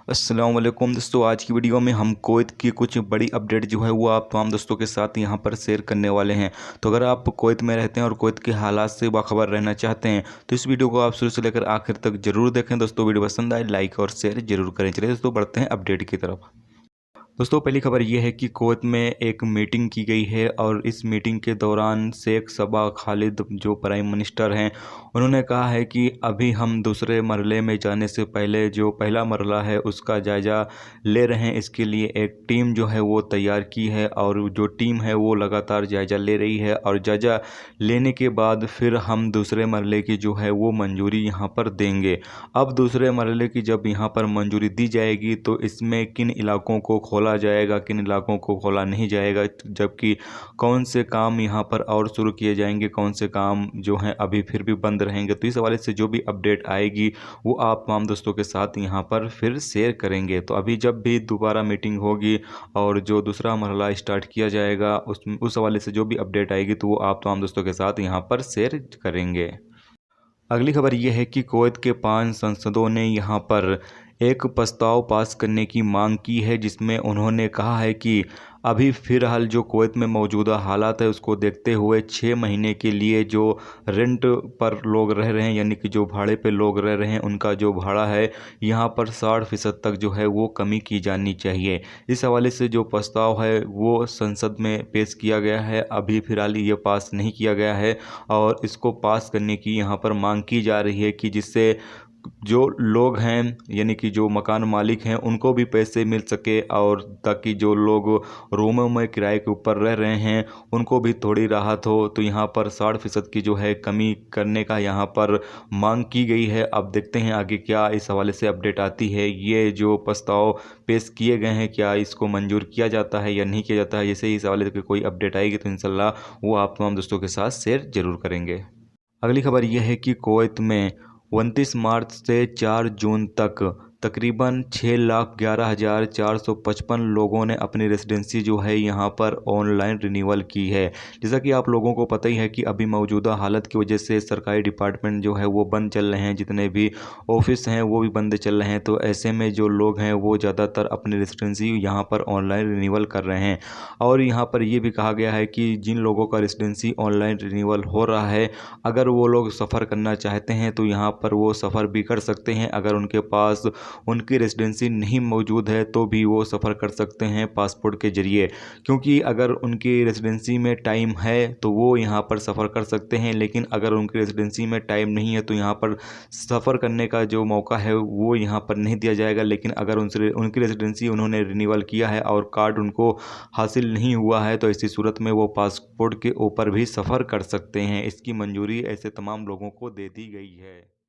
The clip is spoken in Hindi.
अस्सलाम वालेकुम दोस्तों, आज की वीडियो में हम कुवैत की कुछ बड़ी अपडेट जो है वो आप तमाम दोस्तों के साथ यहां पर शेयर करने वाले हैं। तो अगर आप कुवैत में रहते हैं और कुवैत के हालात से बाखबर रहना चाहते हैं तो इस वीडियो को आप शुरू से लेकर आखिर तक जरूर देखें। दोस्तों वीडियो पसंद आए लाइक और शेयर जरूर करें। चलिए दोस्तों बढ़ते हैं अपडेट की तरफ। दोस्तों पहली खबर यह है कि कुवैत में एक मीटिंग की गई है और इस मीटिंग के दौरान शेख सबा खालिद जो प्राइम मिनिस्टर हैं उन्होंने कहा है कि अभी हम दूसरे मरहले में जाने से पहले जो पहला मरहला है उसका जायज़ा ले रहे हैं। इसके लिए एक टीम जो है वो तैयार की है और जो टीम है वो लगातार जायज़ा ले रही है और जायज़ा लेने के बाद फिर हम दूसरे मरहले की जो है वो मंजूरी यहाँ पर देंगे। अब दूसरे मरहले की जब यहाँ पर मंजूरी दी जाएगी तो इसमें किन इलाकों को खोला जाएगा, किन इलाकों को खोला नहीं जाएगा, जबकि कौन से काम यहाँ पर और शुरू किए जाएंगे, कौन से काम जो हैं अभी फिर भी बंद रहेंगे। तो इस हवाले से जो भी अपडेट आएगी वो आप तमाम दोस्तों के साथ यहाँ पर फिर शेयर करेंगे। तो अभी जब भी दोबारा मीटिंग होगी और जो दूसरा मरहला स्टार्ट किया जाएगा उस हवाले से जो भी अपडेट आएगी तो वो आप तमाम दोस्तों के साथ यहाँ पर शेयर करेंगे। अगली खबर यह है कि कुवैत के 5 सांसदों ने यहाँ पर एक प्रस्ताव पास करने की मांग की है जिसमें उन्होंने कहा है कि अभी फ़िलहाल जो कुवैत में मौजूदा हालात है उसको देखते हुए 6 महीने के लिए जो रेंट पर लोग रह रहे हैं यानी कि जो भाड़े पे लोग रह रहे हैं उनका जो भाड़ा है यहाँ पर 60% तक जो है वो कमी की जानी चाहिए। इस हवाले से जो प्रस्ताव है वो संसद में पेश किया गया है। अभी फ़िलहाल ये पास नहीं किया गया है और इसको पास करने की यहाँ पर मांग की जा रही है कि जिससे जो लोग हैं यानी कि जो मकान मालिक हैं उनको भी पैसे मिल सके और ताकि जो लोग रूमों में किराए के ऊपर रह रहे हैं उनको भी थोड़ी राहत हो। तो यहाँ पर 60% की जो है कमी करने का यहाँ पर मांग की गई है। अब देखते हैं आगे क्या इस हवाले से अपडेट आती है। ये जो प्रस्ताव पेश किए गए हैं क्या इसको मंजूर किया जाता है या नहीं किया जाता है। जैसे ही इस हवाले से कोई अपडेट आएगी तो इंशाल्लाह वो आप तमाम दोस्तों के साथ शेयर जरूर करेंगे। अगली खबर यह है कि कुवैत में 29 मार्च से 4 जून तक तकरीबन 6,11,455 लोगों ने अपनी रेसिडेंसी जो है यहाँ पर ऑनलाइन रिन्यूअल की है। जैसा कि आप लोगों को पता ही है कि अभी मौजूदा हालत की वजह से सरकारी डिपार्टमेंट जो है वो बंद चल रहे हैं, जितने भी ऑफिस हैं वो भी बंद चल रहे हैं। तो ऐसे में जो लोग हैं वो ज़्यादातर अपनी रेसिडेंसी यहाँ पर ऑनलाइन रिन्यूअल कर रहे हैं। और यहाँ पर ये भी कहा गया है कि जिन लोगों का रेसिडेंसी ऑनलाइन रिन्यूअल हो रहा है अगर वो लोग सफ़र करना चाहते हैं तो यहाँ पर वो सफ़र भी कर सकते हैं। अगर उनके पास उनकी रेसिडेंसी नहीं मौजूद है तो भी वो सफ़र कर सकते हैं पासपोर्ट के ज़रिए, क्योंकि अगर उनकी रेसिडेंसी में टाइम है तो वो यहाँ पर सफ़र कर सकते हैं। लेकिन अगर उनकी रेसिडेंसी में टाइम नहीं है तो यहाँ पर सफ़र करने का जो मौका है वो यहाँ पर नहीं दिया जाएगा। लेकिन अगर उनकी रेसिडेंसी उन्होंने रिन्यूअल किया है और कार्ड उनको हासिल नहीं हुआ है तो ऐसी सूरत में वो पासपोर्ट के ऊपर भी सफ़र कर सकते हैं। इसकी मंजूरी ऐसे तमाम लोगों को दे दी गई है।